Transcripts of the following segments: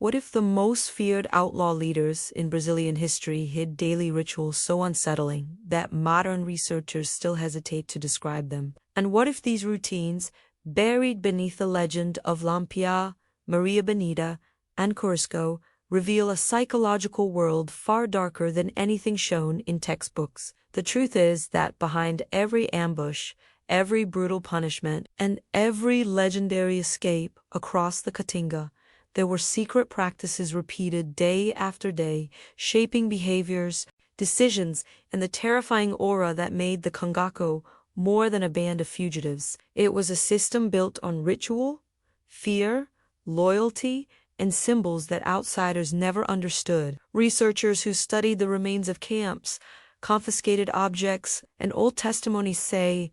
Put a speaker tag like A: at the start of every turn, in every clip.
A: What if the most feared outlaw leaders in Brazilian history hid daily rituals so unsettling that modern researchers still hesitate to describe them? And what if these routines, buried beneath the legend of Lampião, Maria Bonita, and Cusco, reveal a psychological world far darker than anything shown in textbooks? The truth is that behind every ambush, every brutal punishment, and every legendary escape across the Caatinga, there were secret practices repeated day after day, shaping behaviors, decisions, and the terrifying aura that made the Congacco more than a band of fugitives. It was a system built on ritual, fear, loyalty, and symbols that outsiders never understood. Researchers who studied the remains of camps, confiscated objects, and old testimonies say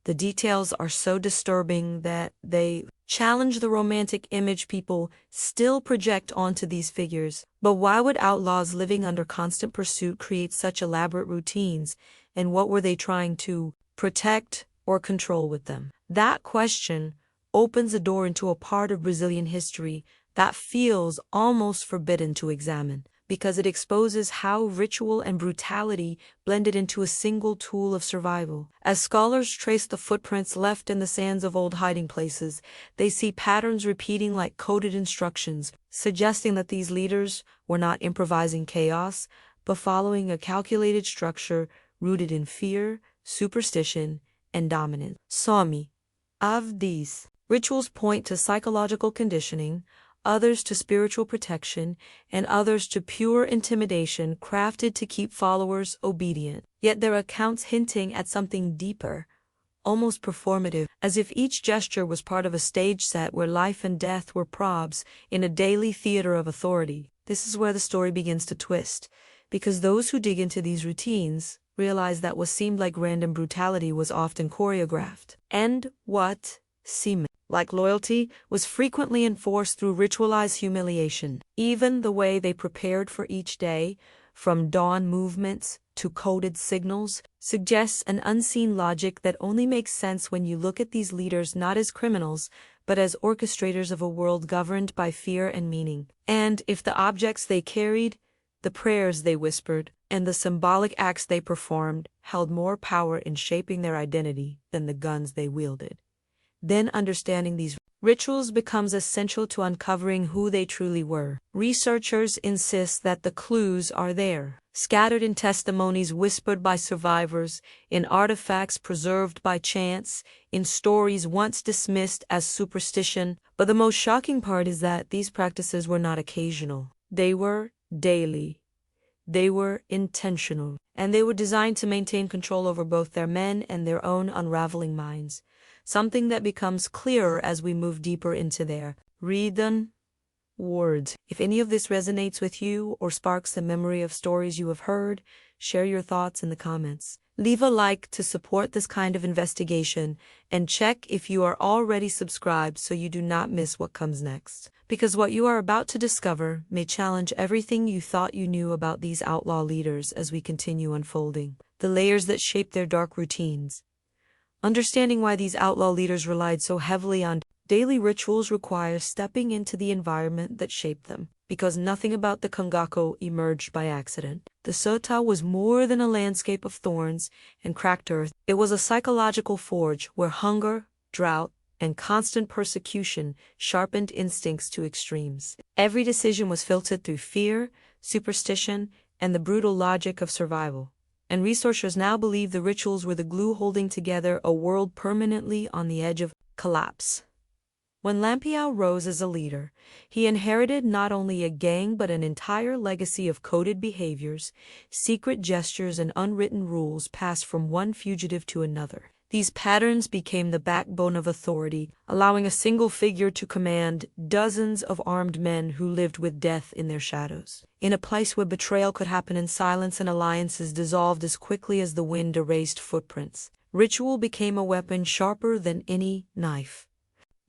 A: the details are so disturbing that they challenge the romantic image people still project onto these figures. But why would outlaws living under constant pursuit create such elaborate routines, and what were they trying to protect or control with them? That question opens a door into a part of Brazilian history that feels almost forbidden to examine, because it exposes how ritual and brutality blended into a single tool of survival. As scholars trace the footprints left in the sands of old hiding places, they see patterns repeating like coded instructions, suggesting that these leaders were not improvising chaos, but following a calculated structure rooted in fear, superstition, and dominance. Some of these rituals point to psychological conditioning, others to spiritual protection, and others to pure intimidation crafted to keep followers obedient. Yet there are accounts hinting at something deeper, almost performative, as if each gesture was part of a stage set where life and death were probes in a daily theater of authority. This is where the story begins to twist, because those who dig into these routines realize that what seemed like random brutality was often choreographed, and what seemed like loyalty was frequently enforced through ritualized humiliation. Even the way they prepared for each day, from dawn movements to coded signals, suggests an unseen logic that only makes sense when you look at these leaders not as criminals, but as orchestrators of a world governed by fear and meaning. And if the objects they carried, the prayers they whispered, and the symbolic acts they performed held more power in shaping their identity than the guns they wielded, then understanding these rituals becomes essential to uncovering who they truly were. Researchers insist that the clues are there, scattered in testimonies whispered by survivors, in artifacts preserved by chance, in stories once dismissed as superstition. But the most shocking part is that these practices were not occasional. They were daily. They were intentional, and they were designed to maintain control over both their men and their own unraveling minds. Something that becomes clearer as we move deeper into their written words. If any of this resonates with you or sparks a memory of stories you have heard, share your thoughts in the comments. Leave a like to support this kind of investigation, and check if you are already subscribed so you do not miss what comes next. Because what you are about to discover may challenge everything you thought you knew about these outlaw leaders as we continue unfolding the layers that shape their dark routines. Understanding why these outlaw leaders relied so heavily on daily rituals requires stepping into the environment that shaped them, because nothing about the Congacco emerged by accident. The Sertão was more than a landscape of thorns and cracked earth. It was a psychological forge where hunger, drought, and constant persecution sharpened instincts to extremes. Every decision was filtered through fear, superstition, and the brutal logic of survival. And researchers now believe the rituals were the glue holding together a world permanently on the edge of collapse. When Lampião rose as a leader, he inherited not only a gang but an entire legacy of coded behaviors, secret gestures, and unwritten rules passed from one fugitive to another. These patterns became the backbone of authority, allowing a single figure to command dozens of armed men who lived with death in their shadows. In a place where betrayal could happen in silence and alliances dissolved as quickly as the wind erased footprints, ritual became a weapon sharper than any knife.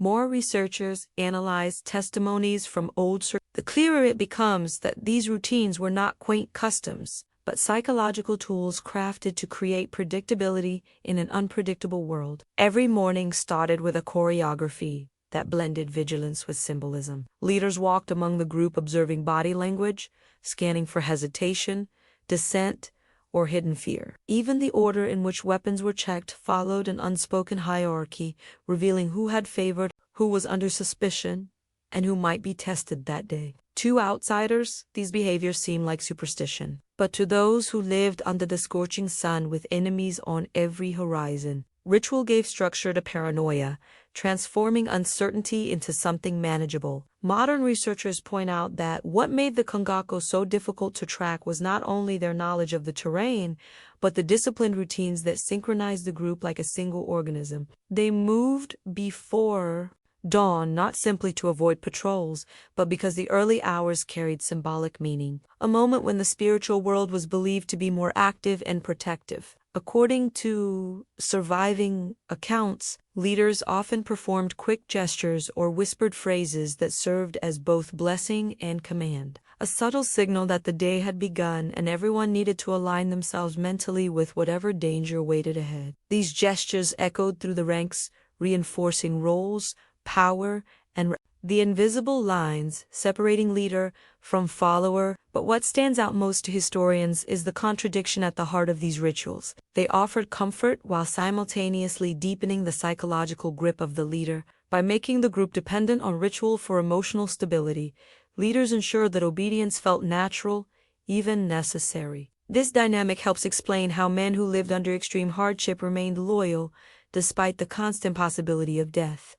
A: More researchers analyze testimonies from old sources. The clearer it becomes that these routines were not quaint customs, but psychological tools crafted to create predictability in an unpredictable world. Every morning started with a choreography, that blended vigilance with symbolism. Leaders walked among the group observing body language, scanning for hesitation, dissent, or hidden fear. Even the order in which weapons were checked followed an unspoken hierarchy, revealing who had favored, who was under suspicion, and who might be tested that day. To outsiders, these behaviors seemed like superstition. But to those who lived under the scorching sun with enemies on every horizon, ritual gave structure to paranoia, transforming uncertainty into something manageable. Modern researchers point out that what made the Kongako so difficult to track was not only their knowledge of the terrain, but the disciplined routines that synchronized the group like a single organism. They moved before dawn not simply to avoid patrols, but because the early hours carried symbolic meaning, a moment when the spiritual world was believed to be more active and protective. According to surviving accounts, leaders often performed quick gestures or whispered phrases that served as both blessing and command, a subtle signal that the day had begun and everyone needed to align themselves mentally with whatever danger waited ahead. These gestures echoed through the ranks, reinforcing roles, power, and the invisible lines separating leader from follower. But what stands out most to historians is the contradiction at the heart of these rituals. They offered comfort while simultaneously deepening the psychological grip of the leader. By making the group dependent on ritual for emotional stability, leaders ensured that obedience felt natural, even necessary. This dynamic helps explain how men who lived under extreme hardship remained loyal despite the constant possibility of death.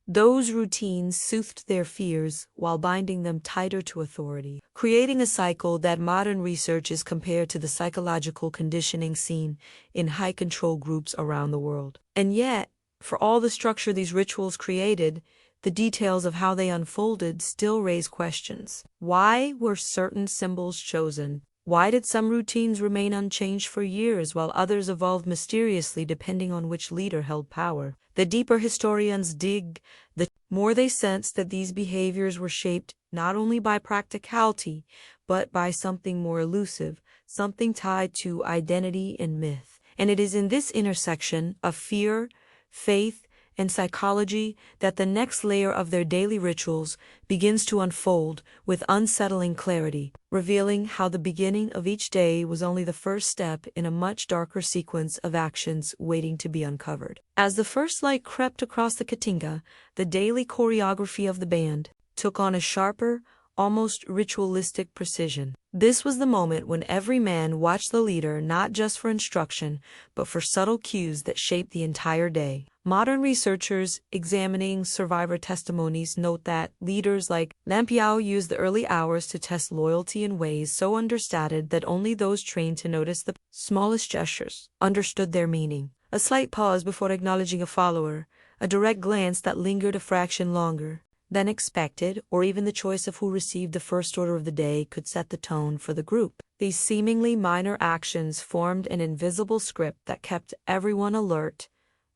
A: Those routines soothed their fears while binding them tighter to authority, creating a cycle that modern research is compared to the psychological conditioning seen in high-control groups around the world. And yet, for all the structure these rituals created, the details of how they unfolded still raise questions. Why were certain symbols chosen? Why did some routines remain unchanged for years while others evolved mysteriously depending on which leader held power? The deeper historians dig, the more they sense that these behaviors were shaped not only by practicality, but by something more elusive, something tied to identity and myth. And it is in this intersection of fear, faith, and psychology that the next layer of their daily rituals begins to unfold with unsettling clarity, revealing how the beginning of each day was only the first step in a much darker sequence of actions waiting to be uncovered. As the first light crept across the Katinga, the daily choreography of the band took on a sharper, almost ritualistic precision. This was the moment when every man watched the leader not just for instruction, but for subtle cues that shaped the entire day. Modern researchers examining survivor testimonies note that leaders like Lampiao used the early hours to test loyalty in ways so understated that only those trained to notice the smallest gestures understood their meaning. A slight pause before acknowledging a follower, a direct glance that lingered a fraction longer than expected, or even the choice of who received the first order of the day could set the tone for the group. These seemingly minor actions formed an invisible script that kept everyone alert,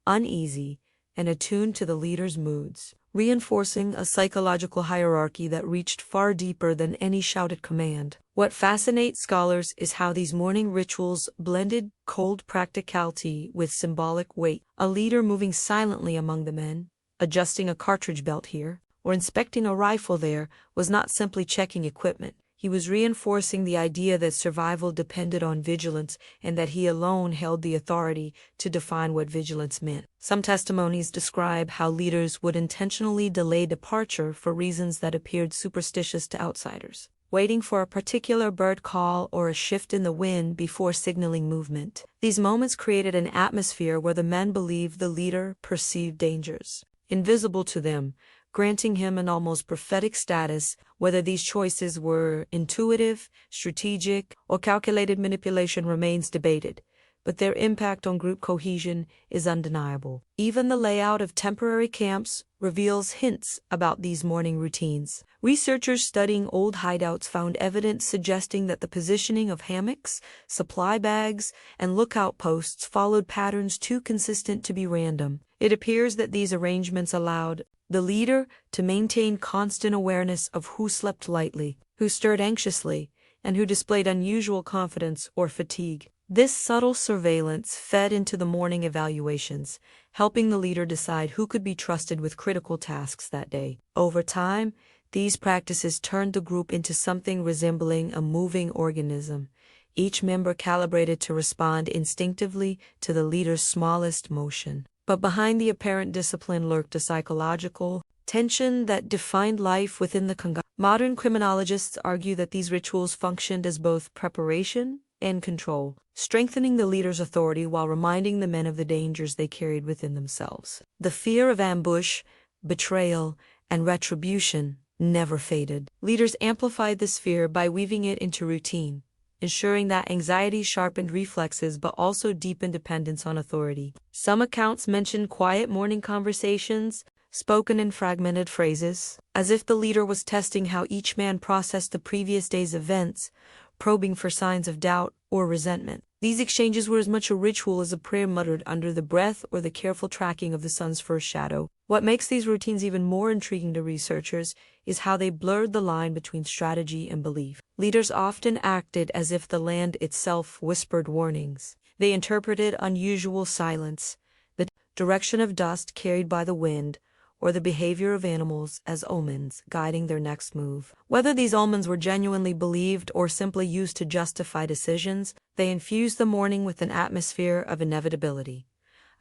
A: uneasy, and attuned to the leader's moods, reinforcing a psychological hierarchy that reached far deeper than any shouted command. What fascinates scholars is how these morning rituals blended cold practicality with symbolic weight. A leader moving silently among the men, adjusting a cartridge belt here, or inspecting a rifle there, was not simply checking equipment. He was reinforcing the idea that survival depended on vigilance and that he alone held the authority to define what vigilance meant. Some testimonies describe how leaders would intentionally delay departure for reasons that appeared superstitious to outsiders, waiting for a particular bird call or a shift in the wind before signaling movement. These moments created an atmosphere where the men believed the leader perceived dangers invisible to them, granting him an almost prophetic status. Whether these choices were intuitive, strategic, or calculated manipulation remains debated, but their impact on group cohesion is undeniable. Even the layout of temporary camps reveals hints about these morning routines. Researchers studying old hideouts found evidence suggesting that the positioning of hammocks, supply bags, and lookout posts followed patterns too consistent to be random. It appears that these arrangements allowed the leader to maintain constant awareness of who slept lightly, who stirred anxiously, and who displayed unusual confidence or fatigue. This subtle surveillance fed into the morning evaluations, helping the leader decide who could be trusted with critical tasks that day. Over time, these practices turned the group into something resembling a moving organism, each member calibrated to respond instinctively to the leader's smallest motion. But behind the apparent discipline lurked a psychological tension that defined life within the Conga. Modern criminologists argue that these rituals functioned as both preparation and control, strengthening the leader's authority while reminding the men of the dangers they carried within themselves. The fear of ambush, betrayal, and retribution never faded. Leaders amplified this fear by weaving it into routine, ensuring that anxiety sharpened reflexes but also deepened dependence on authority. Some accounts mention quiet morning conversations, spoken in fragmented phrases, as if the leader was testing how each man processed the previous day's events, probing for signs of doubt or resentment. These exchanges were as much a ritual as a prayer muttered under the breath or the careful tracking of the sun's first shadow. What makes these routines even more intriguing to researchers is how they blurred the line between strategy and belief. Leaders often acted as if the land itself whispered warnings. They interpreted unusual silence, the direction of dust carried by the wind, or the behavior of animals as omens guiding their next move. Whether these omens were genuinely believed or simply used to justify decisions, they infused the morning with an atmosphere of inevitability,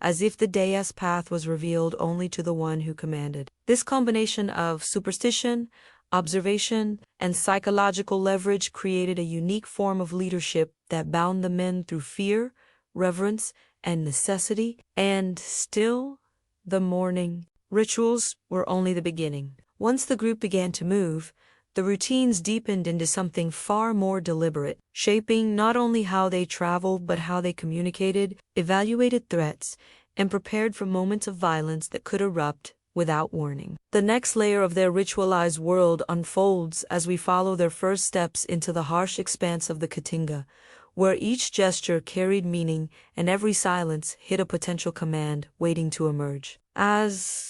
A: as if the day's path was revealed only to the one who commanded. This combination of superstition, observation, and psychological leverage created a unique form of leadership that bound the men through fear, reverence, and necessity. And still, the morning rituals were only the beginning. Once the group began to move, the routines deepened into something far more deliberate, shaping not only how they traveled but how they communicated, evaluated threats, and prepared for moments of violence that could erupt without warning. The next layer of their ritualized world unfolds as we follow their first steps into the harsh expanse of the Katinga, where each gesture carried meaning and every silence hid a potential command waiting to emerge. As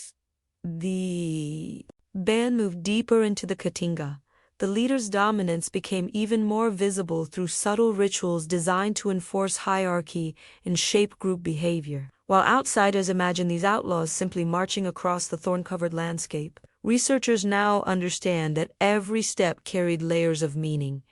A: the band moved deeper into the Katinga, the leader's dominance became even more visible through subtle rituals designed to enforce hierarchy and shape group behavior. While outsiders imagine these outlaws simply marching across the thorn-covered landscape, researchers now understand that every step carried layers of meaning.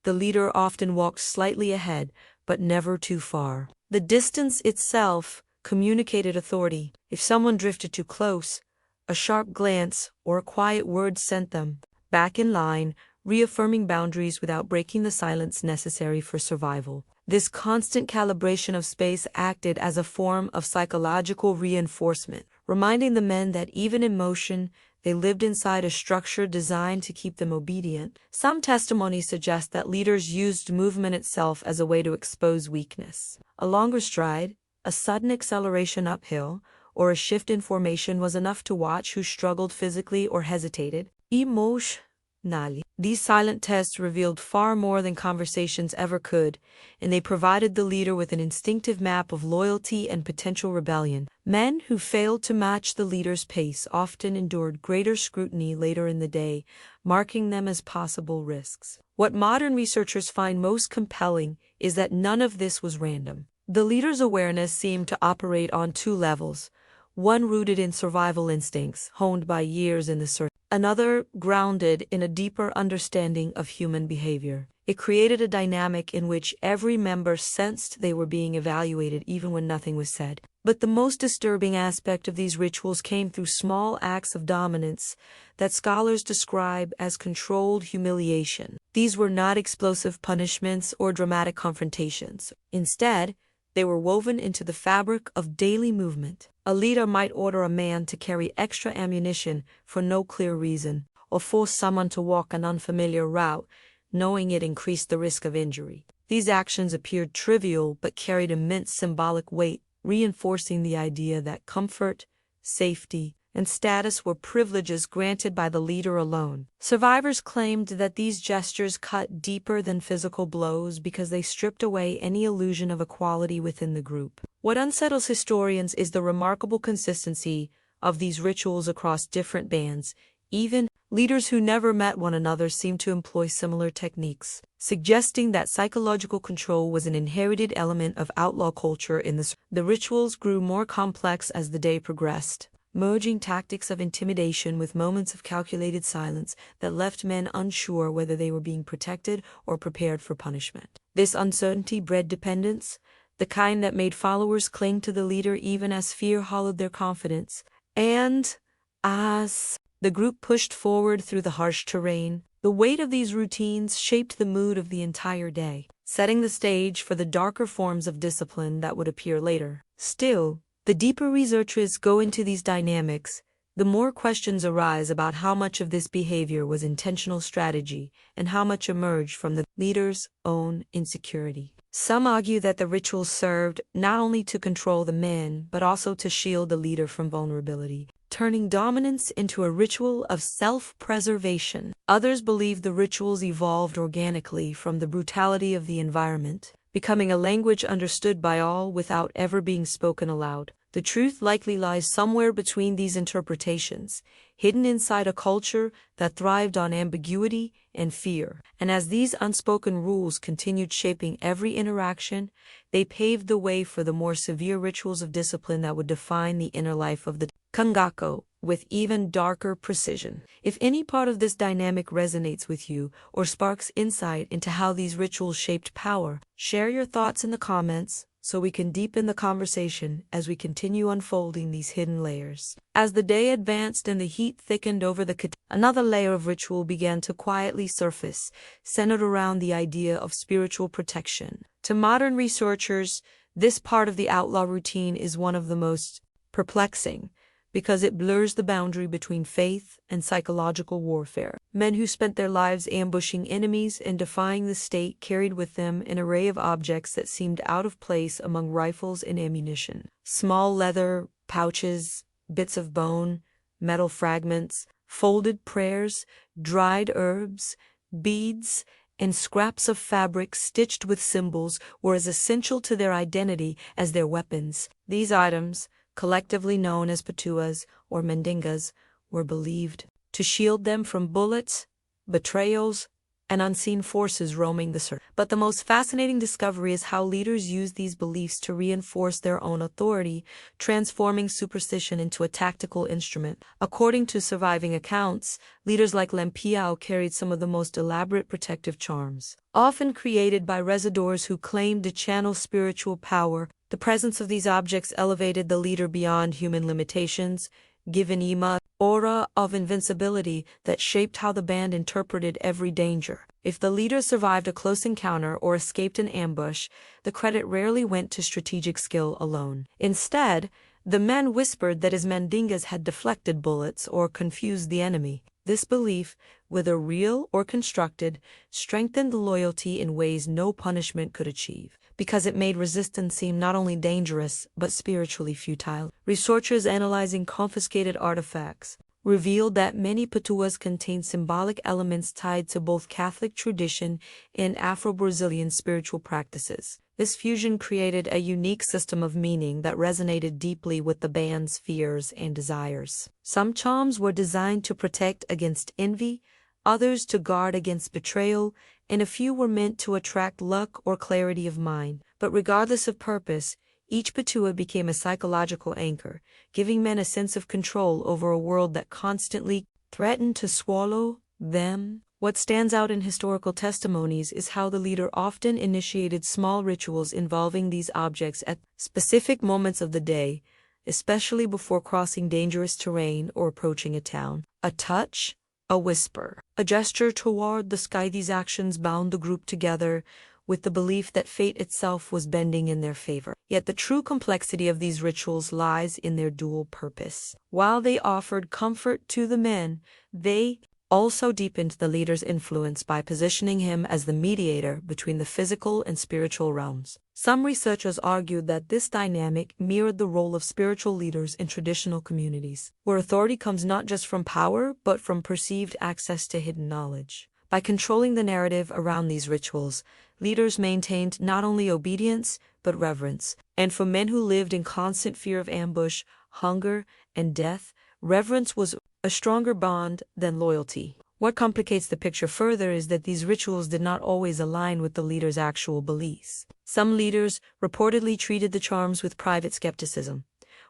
A: The leader often walked slightly ahead, but never too far. The distance itself communicated authority. If someone drifted too close, a sharp glance or a quiet word sent them back in line, reaffirming boundaries without breaking the silence necessary for survival. This constant calibration of space acted as a form of psychological reinforcement, reminding the men that even in motion, they lived inside a structure designed to keep them obedient. Some testimonies suggest that leaders used movement itself as a way to expose weakness. A longer stride, a sudden acceleration uphill, or a shift in formation was enough to watch who struggled physically or hesitated emotionally. These silent tests revealed far more than conversations ever could, and they provided the leader with an instinctive map of loyalty and potential rebellion. Men who failed to match the leader's pace often endured greater scrutiny later in the day, marking them as possible risks. What modern researchers find most compelling is that none of this was random. The leader's awareness seemed to operate on two levels, one rooted in survival instincts honed by years in the search, another grounded in a deeper understanding of human behavior. It created a dynamic in which every member sensed they were being evaluated even when nothing was said. But the most disturbing aspect of these rituals came through small acts of dominance that scholars describe as controlled humiliation. These were not explosive punishments or dramatic confrontations. Instead, they were woven into the fabric of daily movement. A leader might order a man to carry extra ammunition for no clear reason, or force someone to walk an unfamiliar route, knowing it increased the risk of injury. These actions appeared trivial but carried immense symbolic weight, reinforcing the idea that comfort, safety, and status were privileges granted by the leader alone. Survivors claimed that these gestures cut deeper than physical blows because they stripped away any illusion of equality within the group. What unsettles historians is the remarkable consistency of these rituals across different bands, Even leaders who never met one another seemed to employ similar techniques, suggesting that psychological control was an inherited element of outlaw culture in this. The rituals grew more complex as the day progressed, merging tactics of intimidation with moments of calculated silence that left men unsure whether they were being protected or prepared for punishment. This uncertainty bred dependence, the kind that made followers cling to the leader even as fear hollowed their confidence. And as the group pushed forward through the harsh terrain, the weight of these routines shaped the mood of the entire day, setting the stage for the darker forms of discipline that would appear later. Still, the deeper researchers go into these dynamics, the more questions arise about how much of this behavior was intentional strategy and how much emerged from the leader's own insecurity. Some argue that the rituals served not only to control the men, but also to shield the leader from vulnerability, turning dominance into a ritual of self-preservation. Others believe the rituals evolved organically from the brutality of the environment, becoming a language understood by all without ever being spoken aloud. The truth likely lies somewhere between these interpretations, hidden inside a culture that thrived on ambiguity and fear. And as these unspoken rules continued shaping every interaction, they paved the way for the more severe rituals of discipline that would define the inner life of the Kangako with even darker precision. If any part of this dynamic resonates with you or sparks insight into how these rituals shaped power, share your thoughts in the comments so we can deepen the conversation as we continue unfolding these hidden layers. As the day advanced and the heat thickened over the another layer of ritual began to quietly surface, centered around the idea of spiritual protection. To modern researchers, this part of the outlaw routine is one of the most perplexing, because it blurs the boundary between faith and psychological warfare. Men who spent their lives ambushing enemies and defying the state carried with them an array of objects that seemed out of place among rifles and ammunition. Small leather pouches, bits of bone, metal fragments, folded prayers, dried herbs, beads, and scraps of fabric stitched with symbols were as essential to their identity as their weapons. These items, collectively known as patuas or mandingas, were believed to shield them from bullets, betrayals, and unseen forces roaming the surface. But the most fascinating discovery is how leaders used these beliefs to reinforce their own authority, transforming superstition into a tactical instrument. According to surviving accounts, leaders like Lempiao carried some of the most elaborate protective charms, often created by residors who claimed to channel spiritual power. The presence of these objects elevated the leader beyond human limitations, giving him an aura of invincibility that shaped how the band interpreted every danger. If the leader survived a close encounter or escaped an ambush, the credit rarely went to strategic skill alone. Instead, the men whispered that his mandingas had deflected bullets or confused the enemy. This belief, whether real or constructed, strengthened loyalty in ways no punishment could achieve, because it made resistance seem not only dangerous but spiritually futile. Researchers analyzing confiscated artifacts revealed that many patuas contained symbolic elements tied to both Catholic tradition and Afro-Brazilian spiritual practices. This fusion created a unique system of meaning that resonated deeply with the band's fears and desires. Some charms were designed to protect against envy, others to guard against betrayal, and a few were meant to attract luck or clarity of mind. But regardless of purpose, each patua became a psychological anchor, giving men a sense of control over a world that constantly threatened to swallow them. What stands out in historical testimonies is how the leader often initiated small rituals involving these objects at specific moments of the day, especially before crossing dangerous terrain or approaching a town. A touch, a whisper, a gesture toward the sky. These actions bound the group together with the belief that fate itself was bending in their favor. Yet the true complexity of these rituals lies in their dual purpose. While they offered comfort to the men, they also deepened the leader's influence by positioning him as the mediator between the physical and spiritual realms. Some researchers argued that this dynamic mirrored the role of spiritual leaders in traditional communities, where authority comes not just from power but from perceived access to hidden knowledge. By controlling the narrative around these rituals, leaders maintained not only obedience but reverence. And for men who lived in constant fear of ambush, hunger, and death, Reverence was a stronger bond than loyalty. What complicates the picture further is that these rituals did not always align with the leader's actual beliefs. Some leaders reportedly treated the charms with private skepticism,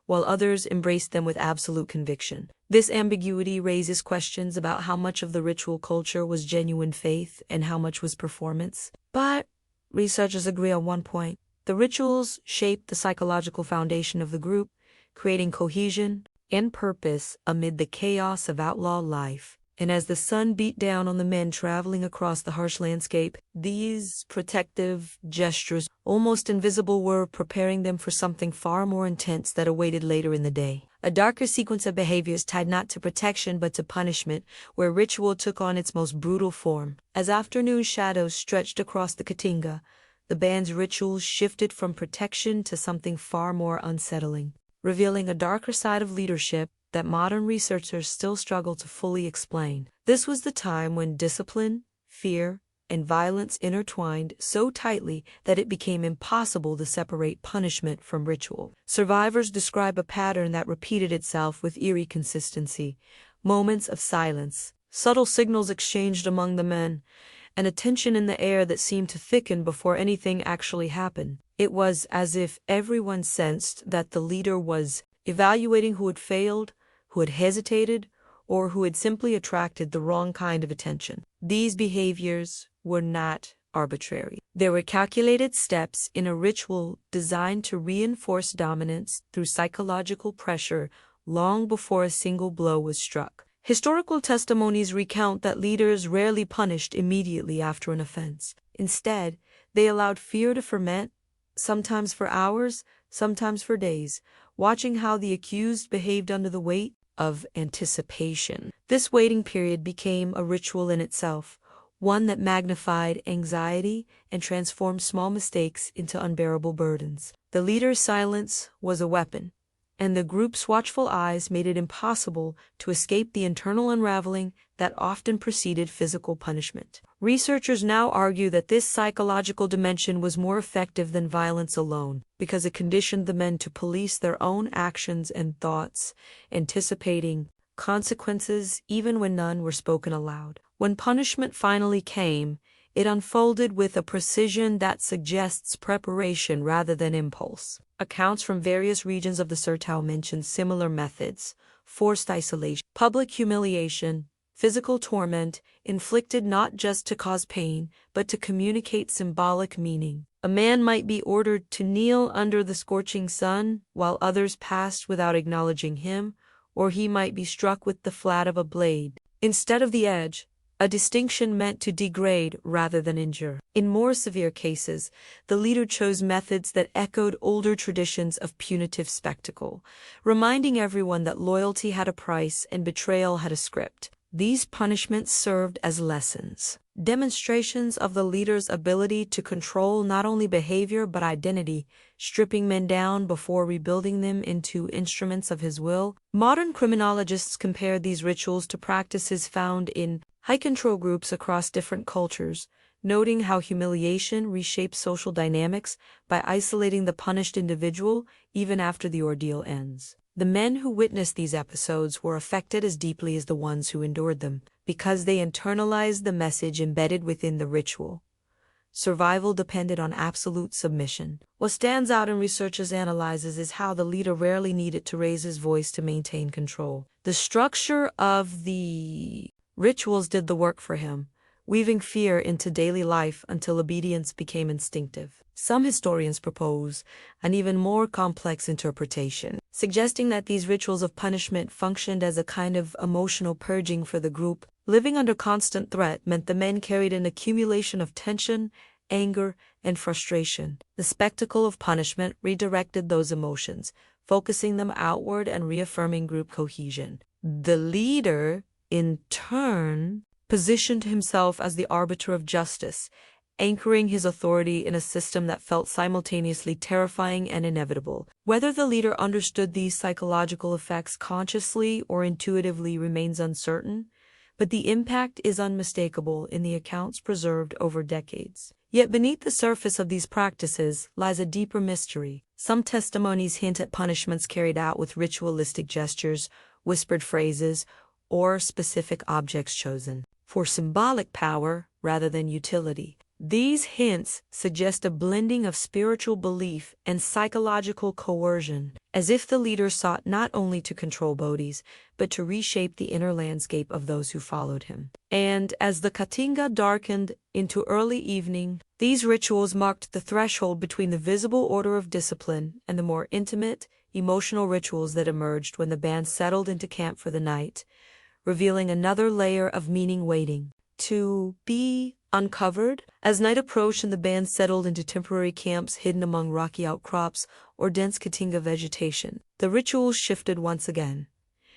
A: while others embraced them with absolute conviction. This ambiguity raises questions about how much of the ritual culture was genuine faith and how much was performance. But researchers agree on one point. The rituals shaped the psychological foundation of the group, creating cohesion and purpose amid the chaos of outlaw life. And as the sun beat down on the men traveling across the harsh landscape, these protective gestures, almost invisible, were preparing them for something far more intense that awaited later in the day. A darker sequence of behaviors tied not to protection but to punishment, where ritual took on its most brutal form. As afternoon shadows stretched across the Caatinga, the band's rituals shifted from protection to something far more unsettling, revealing a darker side of leadership that modern researchers still struggle to fully explain. This was the time when discipline, fear, and violence intertwined so tightly that it became impossible to separate punishment from ritual. Survivors describe a pattern that repeated itself with eerie consistency: moments of silence, subtle signals exchanged among the men, and a tension in the air that seemed to thicken before anything actually happened. It was as if everyone sensed that the leader was evaluating who had failed, who had hesitated, or who had simply attracted the wrong kind of attention. These behaviors were not arbitrary. They were calculated steps in a ritual designed to reinforce dominance through psychological pressure long before a single blow was struck. Historical testimonies recount that leaders rarely punished immediately after an offense. Instead, they allowed fear to ferment, sometimes for hours, sometimes for days, watching how the accused behaved under the weight of anticipation. This waiting period became a ritual in itself, one that magnified anxiety and transformed small mistakes into unbearable burdens. The leader's silence was a weapon, and the group's watchful eyes made it impossible to escape the internal unraveling that often preceded physical punishment. Researchers now argue that this psychological dimension was more effective than violence alone, because it conditioned the men to police their own actions and thoughts, anticipating consequences even when none were spoken aloud. When punishment finally came, it unfolded with a precision that suggests preparation rather than impulse. Accounts from various regions of the Sertão mention similar methods: forced isolation, public humiliation, physical torment, inflicted not just to cause pain, but to communicate symbolic meaning. A man might be ordered to kneel under the scorching sun, while others passed without acknowledging him, or he might be struck with the flat of a blade instead of the edge, a distinction meant to degrade rather than injure. In more severe cases, the leader chose methods that echoed older traditions of punitive spectacle, reminding everyone that loyalty had a price and betrayal had a script. These punishments served as lessons, demonstrations of the leader's ability to control not only behavior but identity, stripping men down before rebuilding them into instruments of his will. Modern criminologists compare these rituals to practices found in high-control groups across different cultures, noting how humiliation reshapes social dynamics by isolating the punished individual even after the ordeal ends. The men who witnessed these episodes were affected as deeply as the ones who endured them, because they internalized the message embedded within the ritual. Survival depended on absolute submission. What stands out in researchers' analyses is how the leader rarely needed to raise his voice to maintain control. The structure of the rituals did the work for him, weaving fear into daily life until obedience became instinctive. Some historians propose an even more complex interpretation, suggesting that these rituals of punishment functioned as a kind of emotional purging for the group. Living under constant threat meant the men carried an accumulation of tension, anger, and frustration. The spectacle of punishment redirected those emotions, focusing them outward and reaffirming group cohesion. The leader, in turn, positioned himself as the arbiter of justice, anchoring his authority in a system that felt simultaneously terrifying and inevitable. Whether the leader understood these psychological effects consciously or intuitively remains uncertain, but the impact is unmistakable in the accounts preserved over decades. Yet beneath the surface of these practices lies a deeper mystery. Some testimonies hint at punishments carried out with ritualistic gestures, whispered phrases, or specific objects chosen for symbolic power rather than utility. These hints suggest a blending of spiritual belief and psychological coercion, as if the leader sought not only to control bodies, but to reshape the inner landscape of those who followed him. And as the Katinga darkened into early evening, these rituals marked the threshold between the visible order of discipline and the more intimate, emotional rituals that emerged when the band settled into camp for the night, revealing another layer of meaning waiting to be uncovered. As night approached and the band settled into temporary camps hidden among rocky outcrops or dense Katinga vegetation, the rituals shifted once again,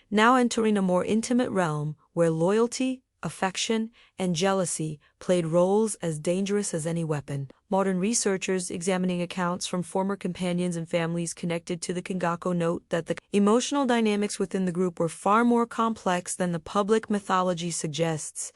A: now entering a more intimate realm where loyalty, affection, and jealousy played roles as dangerous as any weapon. Modern researchers examining accounts from former companions and families connected to the Kingako note that the emotional dynamics within the group were far more complex than the public mythology suggests.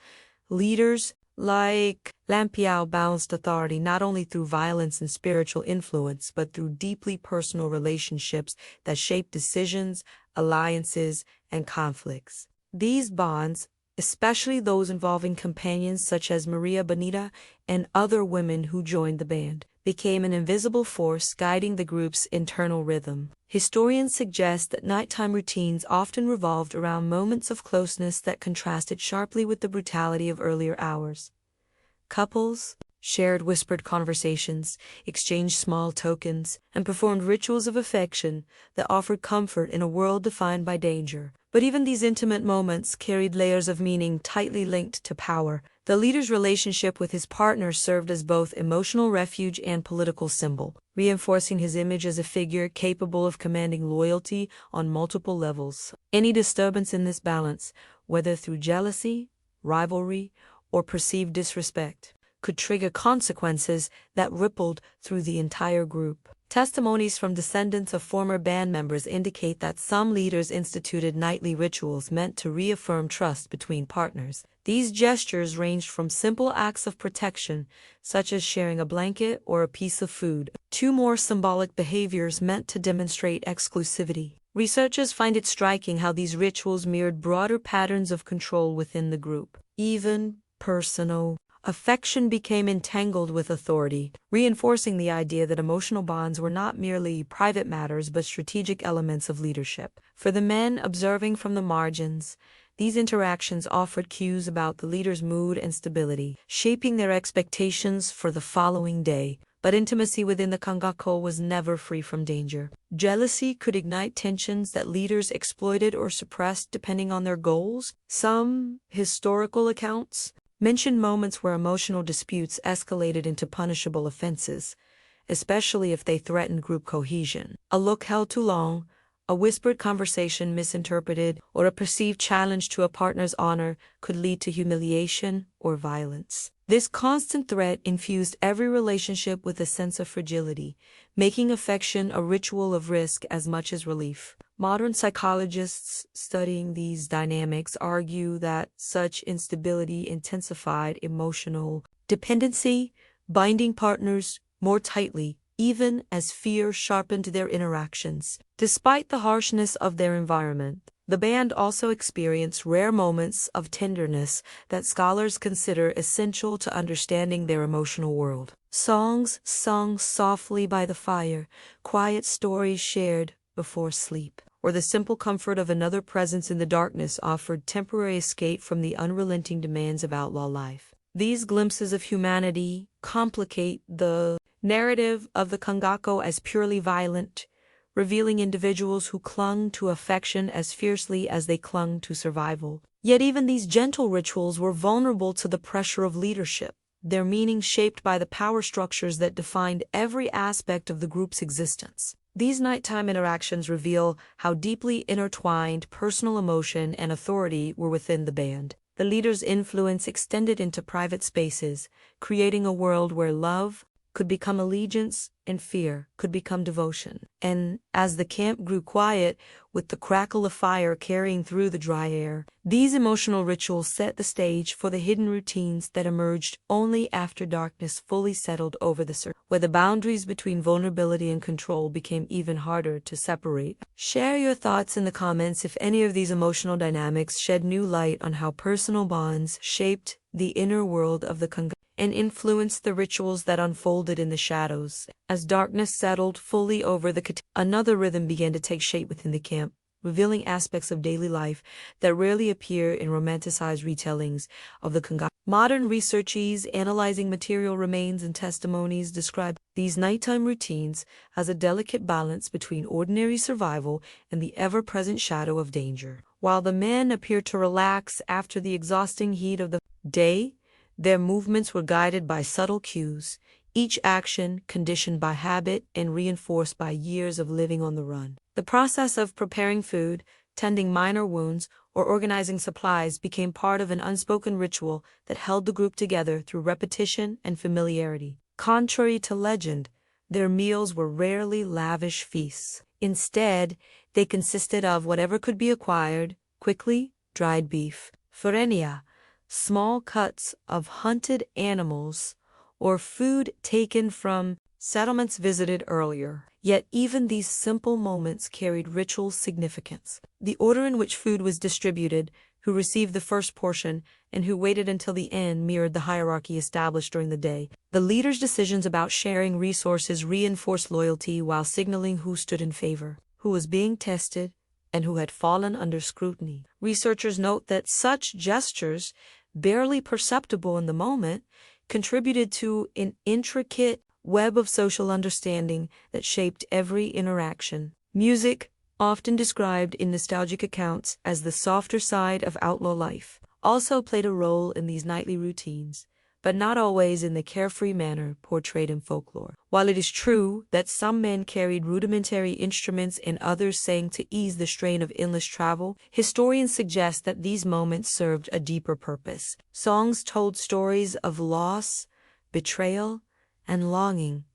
A: Leaders like Lampiao balanced authority not only through violence and spiritual influence, but through deeply personal relationships that shaped decisions, alliances, and conflicts. These bonds, especially those involving companions such as Maria Bonita and other women who joined the band, became an invisible force guiding the group's internal rhythm. Historians suggest that nighttime routines often revolved around moments of closeness that contrasted sharply with the brutality of earlier hours. Couples shared whispered conversations, exchanged small tokens, and performed rituals of affection that offered comfort in a world defined by danger. But even these intimate moments carried layers of meaning tightly linked to power. The leader's relationship with his partner served as both emotional refuge and political symbol, reinforcing his image as a figure capable of commanding loyalty on multiple levels. Any disturbance in this balance, whether through jealousy, rivalry, or perceived disrespect, could trigger consequences that rippled through the entire group. Testimonies from descendants of former band members indicate that some leaders instituted nightly rituals meant to reaffirm trust between partners. These gestures ranged from simple acts of protection, such as sharing a blanket or a piece of food, to more symbolic behaviors meant to demonstrate exclusivity. Researchers find it striking how these rituals mirrored broader patterns of control within the group. Even personal affection became entangled with authority, reinforcing the idea that emotional bonds were not merely private matters but strategic elements of leadership. For the men observing from the margins, these interactions offered cues about the leader's mood and stability, shaping their expectations for the following day. But intimacy within the Kangako was never free from danger. Jealousy could ignite tensions that leaders exploited or suppressed depending on their goals. Some historical accounts mention moments where emotional disputes escalated into punishable offenses, especially if they threatened group cohesion. A look held too long, a whispered conversation misinterpreted, or a perceived challenge to a partner's honor could lead to humiliation or violence. This constant threat infused every relationship with a sense of fragility, making affection a ritual of risk as much as relief. Modern psychologists studying these dynamics argue that such instability intensified emotional dependency, binding partners more tightly, even as fear sharpened their interactions. Despite the harshness of their environment, the band also experienced rare moments of tenderness that scholars consider essential to understanding their emotional world. Songs sung softly by the fire, quiet stories shared before sleep, or the simple comfort of another presence in the darkness offered temporary escape from the unrelenting demands of outlaw life. These glimpses of humanity complicate the narrative of the Kangako as purely violent, revealing individuals who clung to affection as fiercely as they clung to survival. Yet even these gentle rituals were vulnerable to the pressure of leadership, their meaning shaped by the power structures that defined every aspect of the group's existence. These nighttime interactions reveal how deeply intertwined personal emotion and authority were within the band. The leader's influence extended into private spaces, creating a world where love, could become allegiance, and fear could become devotion. And as the camp grew quiet, with the crackle of fire carrying through the dry air, these emotional rituals set the stage for the hidden routines that emerged only after darkness fully settled over the surface, where the boundaries between vulnerability and control became even harder to separate. Share your thoughts in the comments if any of these emotional dynamics shed new light on how personal bonds shaped the inner world of the Congo and influenced the rituals that unfolded in the shadows. As darkness settled fully over another rhythm began to take shape within the camp, revealing aspects of daily life that rarely appear in romanticized retellings of the Congo. Modern researchers analyzing material remains and testimonies describe these nighttime routines as a delicate balance between ordinary survival and the ever-present shadow of danger. While the men appeared to relax after the exhausting heat of the day, their movements were guided by subtle cues, each action conditioned by habit and reinforced by years of living on the run. The process of preparing food, tending minor wounds, or organizing supplies became part of an unspoken ritual that held the group together through repetition and familiarity. Contrary to legend, their meals were rarely lavish feasts. Instead, they consisted of whatever could be acquired quickly: dried beef, farenia, small cuts of hunted animals, or food taken from settlements visited earlier. Yet even these simple moments carried ritual significance. The order in which food was distributed, who received the first portion, and who waited until the end mirrored the hierarchy established during the day. The leader's decisions about sharing resources reinforced loyalty while signaling who stood in favor, who was being tested, and who had fallen under scrutiny. Researchers note that such gestures, barely perceptible in the moment, contributed to an intricate web of social understanding that shaped every interaction. Music, often described in nostalgic accounts as the softer side of outlaw life, also played a role in these nightly routines, but not always in the carefree manner portrayed in folklore. While it is true that some men carried rudimentary instruments and others sang to ease the strain of endless travel, historians suggest that these moments served a deeper purpose. Songs told stories of loss, betrayal, and longing,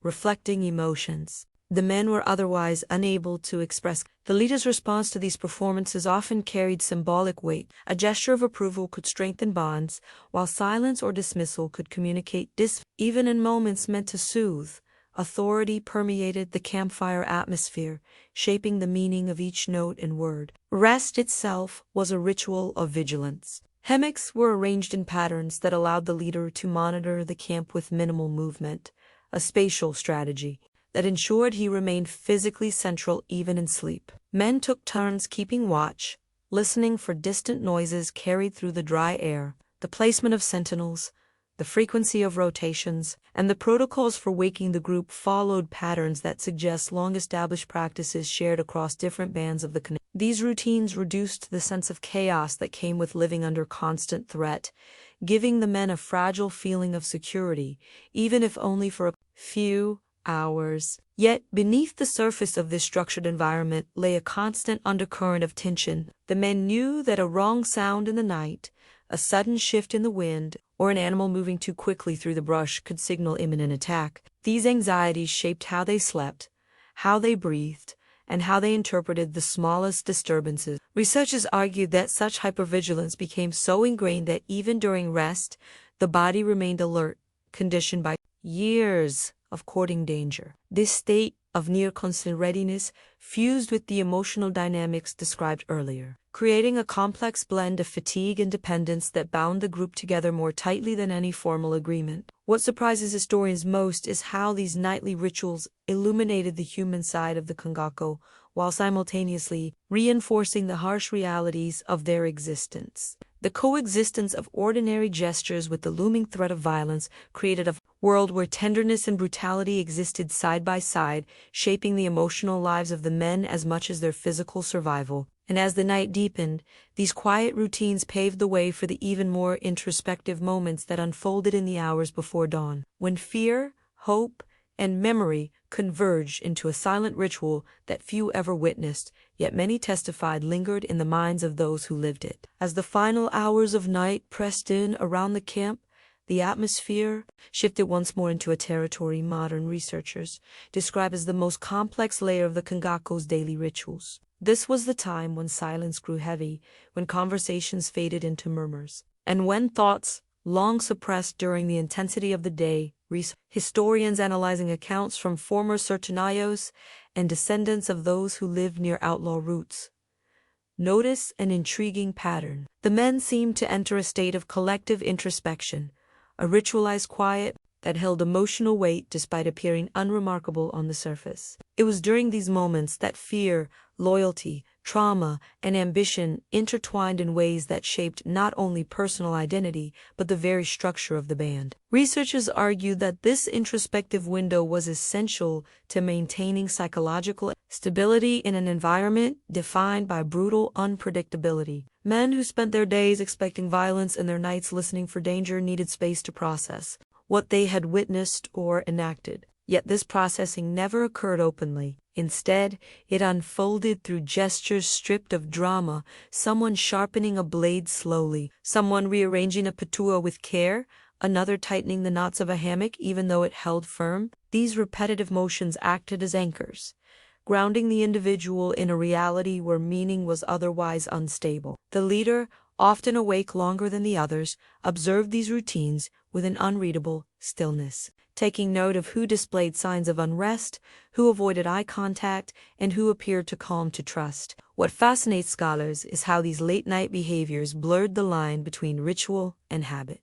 A: reflecting emotions the men were otherwise unable to express. The leader's response to these performances often carried symbolic weight. A gesture of approval could strengthen bonds, while silence or dismissal could communicate Even in moments meant to soothe, authority permeated the campfire atmosphere, shaping the meaning of each note and word. Rest itself was a ritual of vigilance. Hammocks were arranged in patterns that allowed the leader to monitor the camp with minimal movement, a spatial strategy that ensured he remained physically central even in sleep. Men took turns keeping watch, listening for distant noises carried through the dry air. The placement of sentinels, the frequency of rotations, and the protocols for waking the group followed patterns that suggest long-established practices shared across different bands of the community. These routines reduced the sense of chaos that came with living under constant threat, giving the men a fragile feeling of security, even if only for a few hours. Yet, beneath the surface of this structured environment lay a constant undercurrent of tension. The men knew that a wrong sound in the night, a sudden shift in the wind, or an animal moving too quickly through the brush could signal imminent attack. These anxieties shaped how they slept, how they breathed, and how they interpreted the smallest disturbances. Researchers argued that such hypervigilance became so ingrained that even during rest, the body remained alert, conditioned by years of courting danger. This state of near constant readiness fused with the emotional dynamics described earlier, creating a complex blend of fatigue and dependence that bound the group together more tightly than any formal agreement. What surprises historians most is how these nightly rituals illuminated the human side of the Kangako, while simultaneously reinforcing the harsh realities of their existence. The coexistence of ordinary gestures with the looming threat of violence created a world where tenderness and brutality existed side by side, shaping the emotional lives of the men as much as their physical survival. And as the night deepened, these quiet routines paved the way for the even more introspective moments that unfolded in the hours before dawn, when fear, hope, and memory converged into a silent ritual that few ever witnessed, yet many testified lingered in the minds of those who lived it. As the final hours of night pressed in around the camp, The atmosphere shifted once more into a territory modern researchers describe as the most complex layer of the Kangako's daily rituals. This was the time when silence grew heavy, when conversations faded into murmurs, and when thoughts, long suppressed during the intensity of the day, historians analyzing accounts from former Sertanayos and descendants of those who lived near outlaw routes notice an intriguing pattern. The men seemed to enter a state of collective introspection, a ritualized quiet that held emotional weight despite appearing unremarkable on the surface. It was during these moments that fear, loyalty, trauma, and ambition intertwined in ways that shaped not only personal identity but the very structure of the band. Researchers argue that this introspective window was essential to maintaining psychological stability in an environment defined by brutal unpredictability. Men who spent their days expecting violence and their nights listening for danger needed space to process what they had witnessed or enacted. Yet this processing never occurred openly. Instead, it unfolded through gestures stripped of drama, someone sharpening a blade slowly, someone rearranging a patua with care, another tightening the knots of a hammock even though it held firm. These repetitive motions acted as anchors, grounding the individual in a reality where meaning was otherwise unstable. The leader, often awake longer than the others, observed these routines with an unreadable stillness, taking note of who displayed signs of unrest, who avoided eye contact, and who appeared too calm to trust. What fascinates scholars is how these late-night behaviors blurred the line between ritual and habit.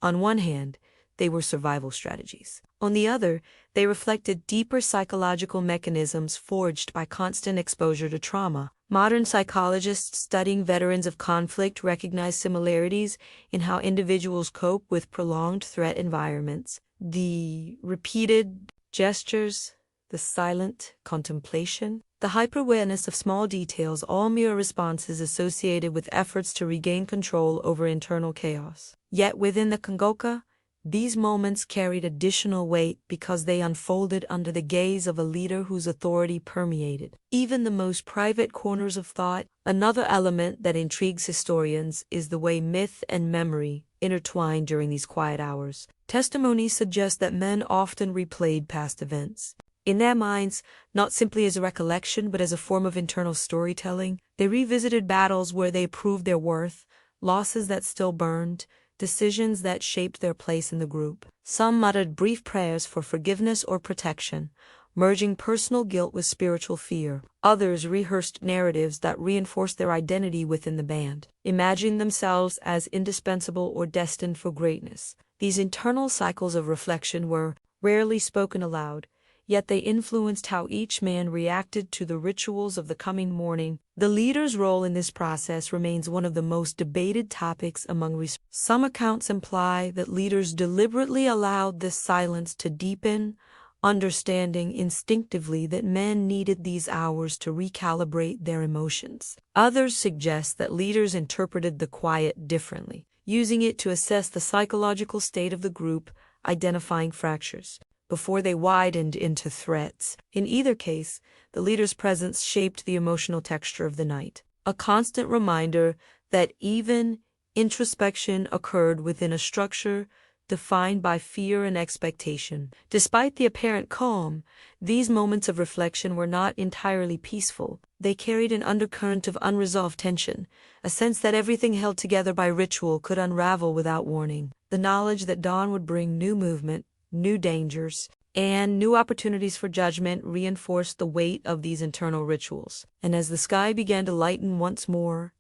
A: On one hand, they were survival strategies. On the other, they reflected deeper psychological mechanisms forged by constant exposure to trauma. Modern psychologists studying veterans of conflict recognize similarities in how individuals cope with prolonged threat environments. The repeated gestures, the silent contemplation, the hyper-awareness of small details all mirror responses associated with efforts to regain control over internal chaos. Yet within the Kangoka, these moments carried additional weight because they unfolded under the gaze of a leader whose authority permeated even the most private corners of thought. Another element that intrigues historians is the way myth and memory intertwine during these quiet hours. Testimonies suggest that men often replayed past events. In their minds, not simply as a recollection but as a form of internal storytelling. They revisited battles where they proved their worth, losses that still burned, decisions that shaped their place in the group. Some muttered brief prayers for forgiveness or protection, merging personal guilt with spiritual fear. Others rehearsed narratives that reinforced their identity within the band, imagining themselves as indispensable or destined for greatness. These internal cycles of reflection were rarely spoken aloud, yet they influenced how each man reacted to the rituals of the coming morning. The leader's role in this process remains one of the most debated topics among researchers. Some accounts imply that leaders deliberately allowed this silence to deepen, understanding instinctively that men needed these hours to recalibrate their emotions. Others suggest that leaders interpreted the quiet differently, using it to assess the psychological state of the group, identifying fractures before they widened into threats. In either case, the leader's presence shaped the emotional texture of the night, a constant reminder that even introspection occurred within a structure defined by fear and expectation. Despite the apparent calm, these moments of reflection were not entirely peaceful. They carried an undercurrent of unresolved tension, a sense that everything held together by ritual could unravel without warning. The knowledge that dawn would bring new movement, new dangers, and new opportunities for judgment reinforced the weight of these internal rituals. And as the sky began to lighten once more,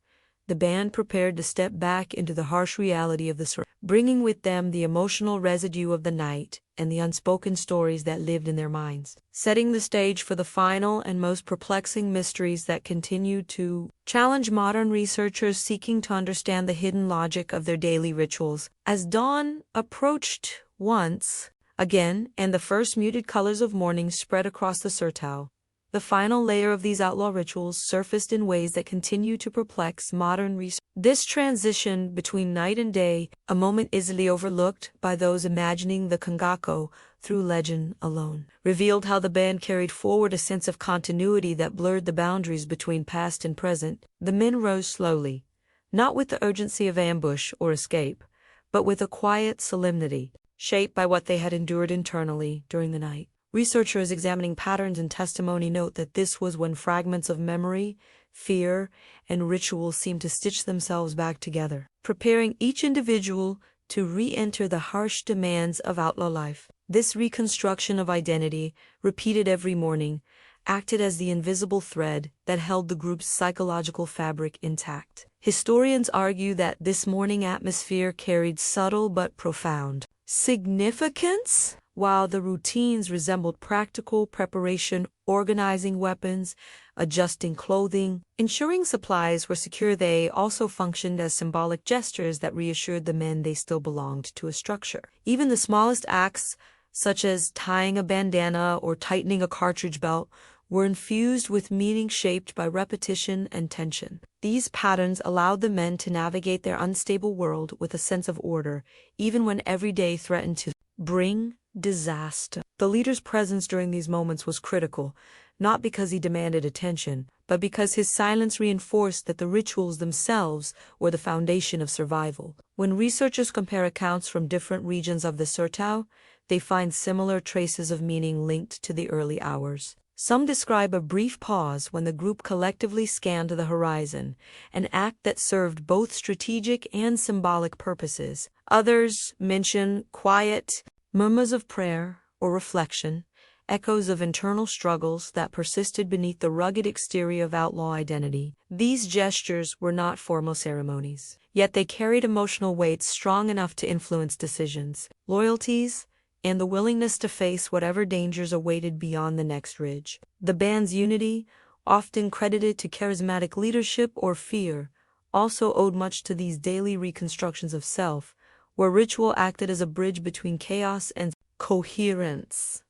A: the band prepared to step back into the harsh reality of the surroundings, bringing with them the emotional residue of the night and the unspoken stories that lived in their minds, setting the stage for the final and most perplexing mysteries that continue to challenge modern researchers seeking to understand the hidden logic of their daily rituals. As dawn approached once again, and the first muted colors of morning spread across the Sertao, the final layer of these outlaw rituals surfaced in ways that continue to perplex modern research. This transition between night and day, a moment easily overlooked by those imagining the Kangako through legend alone, revealed how the band carried forward a sense of continuity that blurred the boundaries between past and present. The men rose slowly, not with the urgency of ambush or escape, but with a quiet solemnity, shaped by what they had endured internally during the night. Researchers examining patterns and testimony note that this was when fragments of memory, fear, and ritual seemed to stitch themselves back together, preparing each individual to re-enter the harsh demands of outlaw life. This reconstruction of identity, repeated every morning, acted as the invisible thread that held the group's psychological fabric intact. Historians argue that this morning atmosphere carried subtle but profound significance. While the routines resembled practical preparation, organizing weapons, adjusting clothing, ensuring supplies were secure, they also functioned as symbolic gestures that reassured the men they still belonged to a structure. Even the smallest acts, such as tying a bandana or tightening a cartridge belt, were infused with meaning shaped by repetition and tension. These patterns allowed the men to navigate their unstable world with a sense of order, even when every day threatened to bring disaster. The leader's presence during these moments was critical, not because he demanded attention, but because his silence reinforced that the rituals themselves were the foundation of survival. When researchers compare accounts from different regions of the Surtau, they find similar traces of meaning linked to the early hours. Some describe a brief pause when the group collectively scanned the horizon, an act that served both strategic and symbolic purposes. Others mention quiet murmurs of prayer or reflection, echoes of internal struggles that persisted beneath the rugged exterior of outlaw identity. These gestures were not formal ceremonies, yet they carried emotional weights strong enough to influence decisions, loyalties, and the willingness to face whatever dangers awaited beyond the next ridge. The band's unity, often credited to charismatic leadership or fear, also owed much to these daily reconstructions of self, where ritual acted as a bridge between chaos and coherence.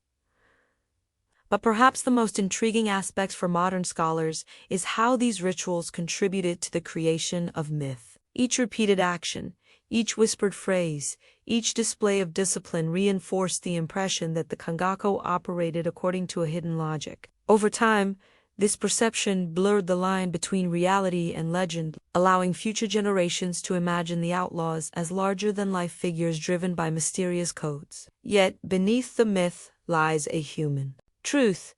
A: But perhaps the most intriguing aspect for modern scholars is how these rituals contributed to the creation of myth. Each repeated action, each whispered phrase, each display of discipline reinforced the impression that the Kangako operated according to a hidden logic. Over time, this perception blurred the line between reality and legend, allowing future generations to imagine the outlaws as larger-than-life figures driven by mysterious codes. Yet, beneath the myth lies a human truth.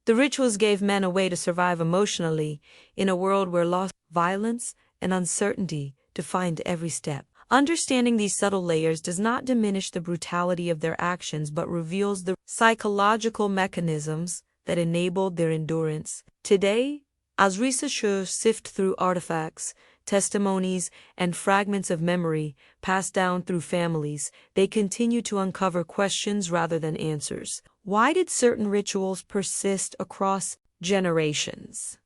A: The rituals gave men a way to survive emotionally in a world where loss, violence, and uncertainty defined every step. Understanding these subtle layers does not diminish the brutality of their actions but reveals the psychological mechanisms that enabled their endurance. Today, as researchers sift through artifacts, testimonies, and fragments of memory passed down through families, they continue to uncover questions rather than answers. Why did certain rituals persist across generations?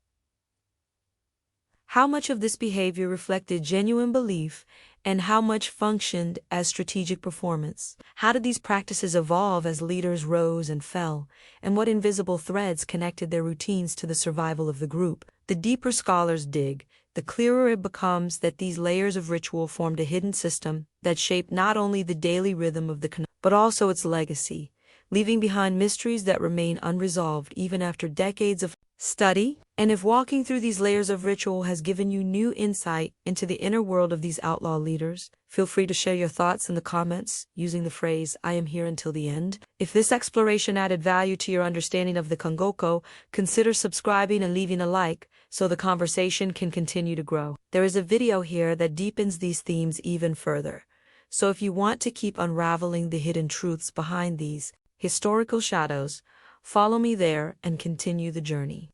A: How much of this behavior reflected genuine belief, and how much functioned as strategic performance? How did these practices evolve as leaders rose and fell, and what invisible threads connected their routines to the survival of the group? The deeper scholars dig, the clearer it becomes that these layers of ritual formed a hidden system that shaped not only the daily rhythm of the but also its legacy, leaving behind mysteries that remain unresolved even after decades of study. And if walking through these layers of ritual has given you new insight into the inner world of these outlaw leaders, feel free to share your thoughts in the comments using the phrase, "I am here until the end." If this exploration added value to your understanding of the Kangoko, consider subscribing and leaving a like so the conversation can continue to grow. There is a video here that deepens these themes even further. So if you want to keep unraveling the hidden truths behind these historical shadows, follow me there and continue the journey.